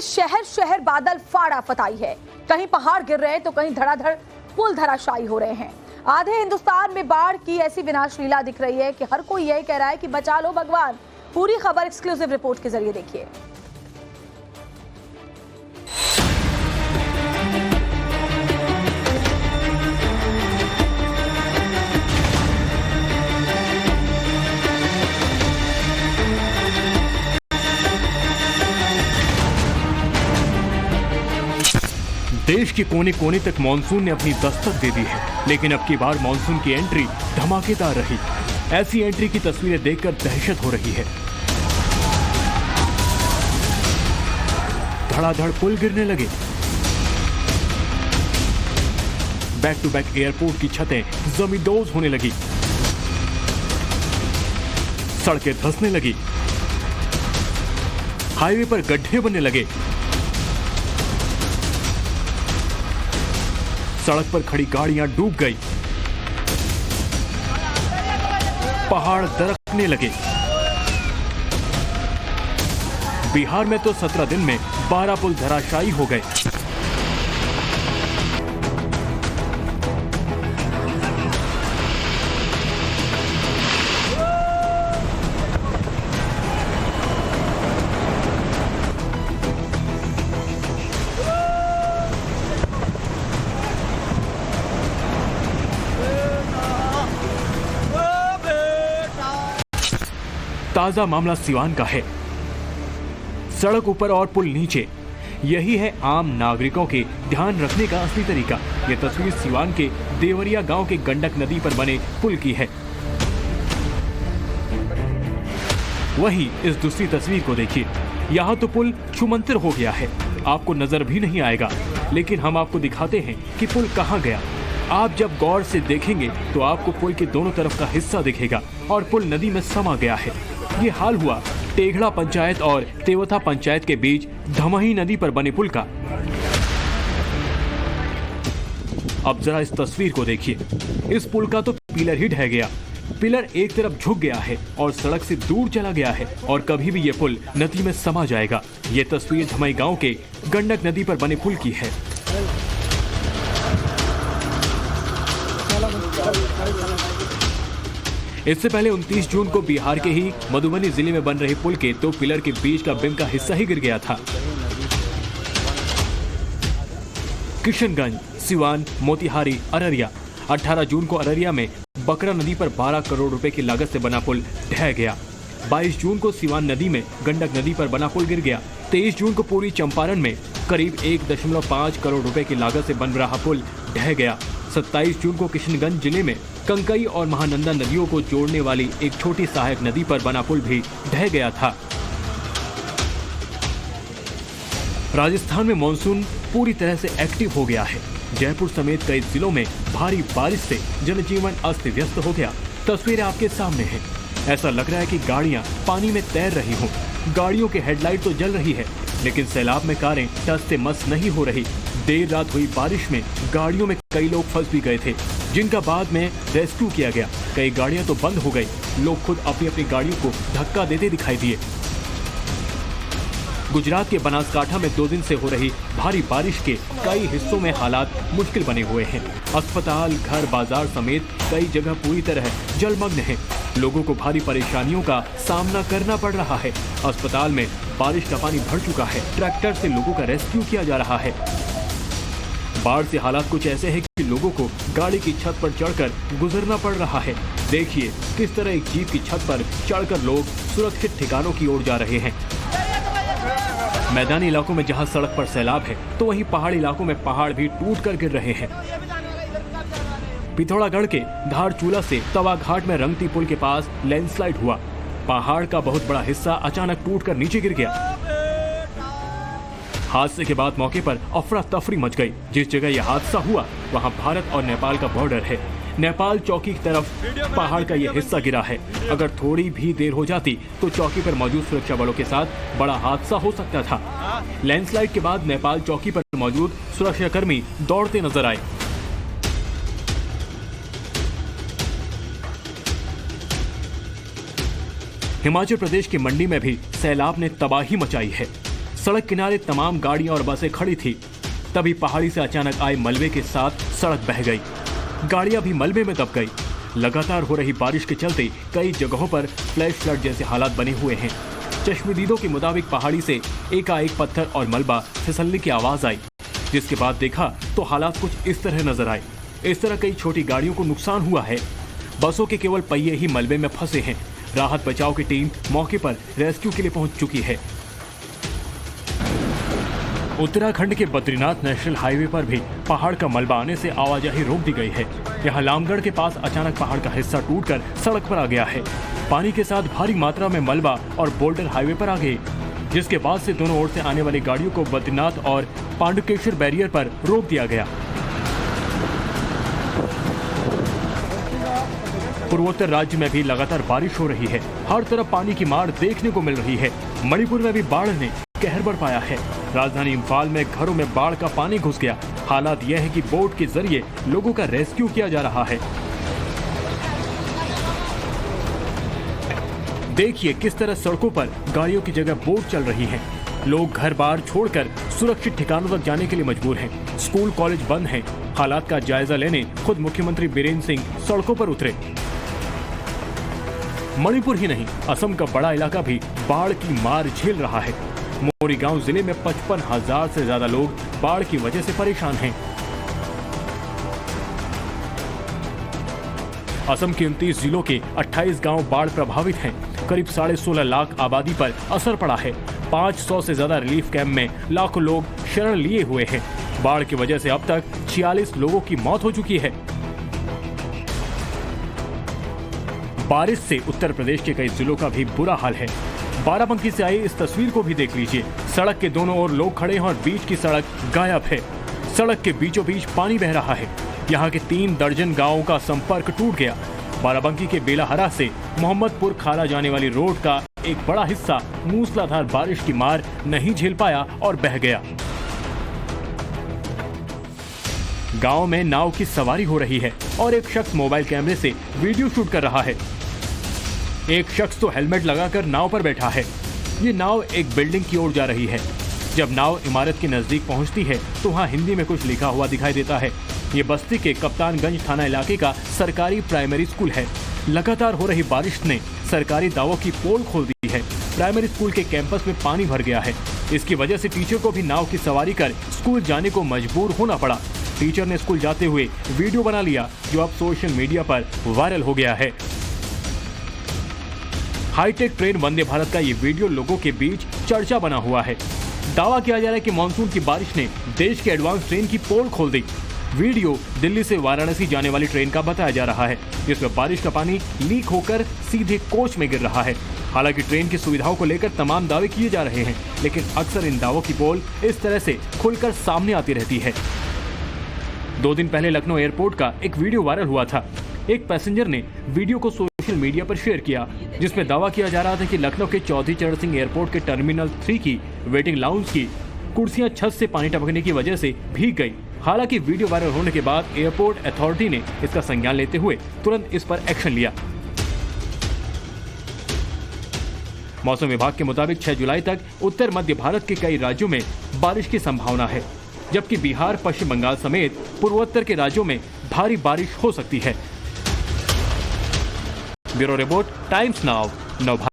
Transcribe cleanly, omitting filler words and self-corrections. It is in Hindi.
शहर शहर बादल फाड़ा फताई है। कहीं पहाड़ गिर रहे हैं तो कहीं धड़ाधड़ पुल धराशायी हो रहे हैं। आधे हिंदुस्तान में बाढ़ की ऐसी विनाश लीला दिख रही है कि हर कोई यही कह रहा है कि बचा लो भगवान। पूरी खबर एक्सक्लूसिव रिपोर्ट के जरिए देखिए। देश के कोने कोने तक मानसून ने अपनी दस्तक दे दी है, लेकिन अब की बार मानसून की एंट्री धमाकेदार रही। ऐसी एंट्री की तस्वीरें देखकर दहशत हो रही है। धड़ाधड़ पुल गिरने लगे, बैक टू बैक एयरपोर्ट की छतें जमींदोज होने लगी, सड़कें धंसने लगी, हाईवे पर गड्ढे बनने लगे, सड़क पर खड़ी गाड़ियां डूब गई, पहाड़ दरकने लगे। बिहार में तो 17 दिन में 12 पुल धराशायी हो गए। ताजा मामला सिवान का है। सड़क ऊपर और पुल नीचे, यही है आम नागरिकों के ध्यान रखने का असली तरीका। यह तस्वीर सिवान के देवरिया गांव के गंडक नदी पर बने पुल की है। वहीं इस दूसरी तस्वीर को देखिए, यहाँ तो पुल छुमंतर हो गया है, आपको नजर भी नहीं आएगा। लेकिन हम आपको दिखाते हैं कि पुल कहाँ गया। आप जब गौर से देखेंगे तो आपको पुल के दोनों तरफ का हिस्सा दिखेगा और पुल नदी में समा गया है। ये हाल हुआ टेघड़ा पंचायत और तेवथा पंचायत के बीच धमही नदी पर बने पुल का। अब जरा इस तस्वीर को देखिए। इस पुल का तो पिलर ही ढह गया। पिलर एक तरफ झुक गया है और सड़क से दूर चला गया है और कभी भी ये पुल नदी में समा जाएगा। ये तस्वीर धमही गांव के गंडक नदी पर बने पुल की है। इससे पहले 29 जून को बिहार के ही मधुबनी जिले में बन रहे पुल के 2 पिलर के बीच का बीम का हिस्सा ही गिर गया था। किशनगंज, सिवान, मोतिहारी, अररिया। 18 जून को अररिया में बकरा नदी पर 12 करोड़ रुपए की लागत से बना पुल ढह गया। 22 जून को सिवान नदी में गंडक नदी पर बना पुल गिर गया। 23 जून को पूरी चंपारण में करीब 1.5 करोड़ रुपए की लागत से बन रहा पुल ढह गया। 27 जून को किशनगंज जिले में कंकई और महानंदा नदियों को जोड़ने वाली एक छोटी सहायक नदी पर बना पुल भी ढह गया था। राजस्थान में मानसून पूरी तरह से एक्टिव हो गया है। जयपुर समेत कई जिलों में भारी बारिश से जनजीवन अस्त व्यस्त हो गया। तस्वीरें आपके सामने हैं। ऐसा लग रहा है कि गाड़ियां पानी में तैर रही हों। गाड़ियों के हेडलाइट तो जल रही है, लेकिन सैलाब में कारें टस से मस नहीं हो रही। देर रात हुई बारिश में गाड़ियों में कई लोग फंस भी गए थे, जिनका बाद में रेस्क्यू किया गया। कई गाड़ियां तो बंद हो गई। लोग खुद अपनी अपनी गाड़ियों को धक्का देते दिखाई दिए। गुजरात के बनासकांठा में 2 दिन से हो रही भारी बारिश के कई हिस्सों में हालात मुश्किल बने हुए हैं। अस्पताल, घर, बाजार समेत कई जगह पूरी तरह जलमग्न हैं। लोगों को भारी परेशानियों का सामना करना पड़ रहा है। अस्पताल में बारिश का पानी भर चुका है। ट्रैक्टर से लोगों का रेस्क्यू किया जा रहा है। बाढ़ से हालात कुछ ऐसे हैं कि लोगों को गाड़ी की छत पर चढ़कर गुजरना पड़ रहा है। देखिए किस तरह एक जीप की छत पर चढ़कर लोग सुरक्षित ठिकानों की ओर जा रहे हैं। मैदानी इलाकों में जहां सड़क पर सैलाब है, तो वहीं पहाड़ी इलाकों में पहाड़ भी टूट कर गिर रहे हैं। पिथौरागढ़ के धारचूला से तवा घाट में रंगती पुल के पास लैंडस्लाइड हुआ। पहाड़ का बहुत बड़ा हिस्सा अचानक टूटकर नीचे गिर गया। हादसे के बाद मौके पर अफरा तफरी मच गई। जिस जगह यह हादसा हुआ वहां भारत और नेपाल का बॉर्डर है। नेपाल चौकी की तरफ पहाड़ का यह हिस्सा गिरा है। अगर थोड़ी भी देर हो जाती तो चौकी पर मौजूद सुरक्षा बलों के साथ बड़ा हादसा हो सकता था। लैंडस्लाइड के बाद नेपाल चौकी पर मौजूद सुरक्षाकर्मी दौड़ते नजर आए। हिमाचल प्रदेश की मंडी में भी सैलाब ने तबाही मचाई है। सड़क किनारे तमाम गाड़ियां और बसें खड़ी थी। तभी पहाड़ी से अचानक आए मलबे के साथ सड़क बह गई, गाड़ियां भी मलबे में दब गई। लगातार हो रही बारिश के चलते कई जगहों पर फ्लैश फ्लड जैसे हालात बने हुए हैं। चश्मदीदों के मुताबिक पहाड़ी से एकाएक पत्थर और मलबा फिसलने की आवाज आई, जिसके बाद देखा तो हालात कुछ इस तरह नजर आए। इस तरह कई छोटी गाड़ियों को नुकसान हुआ है। बसों के केवल पहिए ही मलबे में फंसे हैं। राहत बचाव की टीम मौके पर रेस्क्यू के लिए पहुंच चुकी है। उत्तराखंड के बद्रीनाथ नेशनल हाईवे पर भी पहाड़ का मलबा आने से आवाजाही रोक दी गई है। यहाँ लामगढ़ के पास अचानक पहाड़ का हिस्सा टूटकर सड़क पर आ गया है। पानी के साथ भारी मात्रा में मलबा और बोल्डर हाईवे पर आ गए, जिसके बाद से दोनों ओर से आने वाली गाड़ियों को बद्रीनाथ और पांडुकेश्वर बैरियर पर रोक दिया गया। पूर्वोत्तर राज्य में भी लगातार बारिश हो रही है। हर तरफ पानी की मार देखने को मिल रही है। मणिपुर में भी बाढ़ ने कहर बरपाया है। राजधानी इम्फाल में घरों में बाढ़ का पानी घुस गया। हालात यह है कि बोट के जरिए लोगों का रेस्क्यू किया जा रहा है। देखिए किस तरह सड़कों पर गाड़ियों की जगह बोट चल रही है। लोग घर बार छोड़कर सुरक्षित ठिकानों तक जाने के लिए मजबूर हैं। स्कूल कॉलेज बंद हैं। हालात का जायजा लेने खुद मुख्यमंत्री बीरेंद्र सिंह सड़कों पर उतरे। मणिपुर ही नहीं, असम का बड़ा इलाका भी बाढ़ की मार झेल रहा है। मोरीगांव जिले में 55,000 से ज्यादा लोग बाढ़ की वजह से परेशान हैं। असम के 29 जिलों के 28 गांव बाढ़ प्रभावित हैं। करीब 16.5 लाख आबादी पर असर पड़ा है। 500 से ज्यादा रिलीफ कैंप में लाखों लोग शरण लिए हुए हैं। बाढ़ की वजह से अब तक 46 लोगों की मौत हो चुकी है। बारिश से उत्तर प्रदेश के कई जिलों का भी बुरा हाल है। बाराबंकी से आई इस तस्वीर को भी देख लीजिए। सड़क के दोनों ओर लोग खड़े हैं और बीच की सड़क गायब है। सड़क के बीचों बीच पानी बह रहा है। यहाँ के 3 दर्जन गांवों का संपर्क टूट गया। बाराबंकी के बेलाहरा से मोहम्मदपुर खाला जाने वाली रोड का एक बड़ा हिस्सा मूसलाधार बारिश की मार नहीं झेल पाया और बह गया। गांव में नाव की सवारी हो रही है और एक शख्स मोबाइल कैमरे से वीडियो शूट कर रहा है। एक शख्स तो हेलमेट लगाकर नाव पर बैठा है। ये नाव एक बिल्डिंग की ओर जा रही है। जब नाव इमारत के नजदीक पहुंचती है तो वहां हिंदी में कुछ लिखा हुआ दिखाई देता है। ये बस्ती के कप्तानगंज थाना इलाके का सरकारी प्राइमरी स्कूल है। लगातार हो रही बारिश ने सरकारी दावों की पोल खोल दी है। प्राइमरी स्कूल के कैंपस में पानी भर गया है। इसकी वजह से टीचर को भी नाव की सवारी कर स्कूल जाने को मजबूर होना पड़ा। टीचर ने स्कूल जाते हुए वीडियो बना लिया, जो अब सोशल मीडिया पर वायरल हो गया है। हाईटेक ट्रेन वंदे भारत का ये वीडियो लोगों के बीच चर्चा बना हुआ है। दावा किया जा रहा है कि मानसून की बारिश ने देश के एडवांस ट्रेन की पोल खोल दी। वीडियो दिल्ली से वाराणसी जाने वाली ट्रेन का बताया जा रहा है, जिसमें बारिश का पानी लीक होकर सीधे कोच में गिर रहा है। हालांकि ट्रेन की सुविधाओं को लेकर तमाम दावे किए जा रहे हैं, लेकिन अक्सर इन दावों की पोल इस तरह से खुलकर सामने आती रहती है। 2 दिन पहले लखनऊ एयरपोर्ट का एक वीडियो वायरल हुआ था। एक पैसेंजर ने वीडियो को सोशल मीडिया पर शेयर किया, जिसमें दावा किया जा रहा था कि लखनऊ के चौधरी चरण सिंह एयरपोर्ट के टर्मिनल 3 की वेटिंग लाउंज की कुर्सियां छत से पानी टपकने की वजह से भीग गई। हालांकि वीडियो वायरल होने के बाद एयरपोर्ट अथॉरिटी ने इसका संज्ञान लेते हुए तुरंत इस पर एक्शन लिया। मौसम विभाग के मुताबिक 6 जुलाई तक उत्तर मध्य भारत के कई राज्यों में बारिश की संभावना है, जबकि बिहार, पश्चिम बंगाल समेत पूर्वोत्तर के राज्यों में भारी बारिश हो सकती है। Bureau report, times now.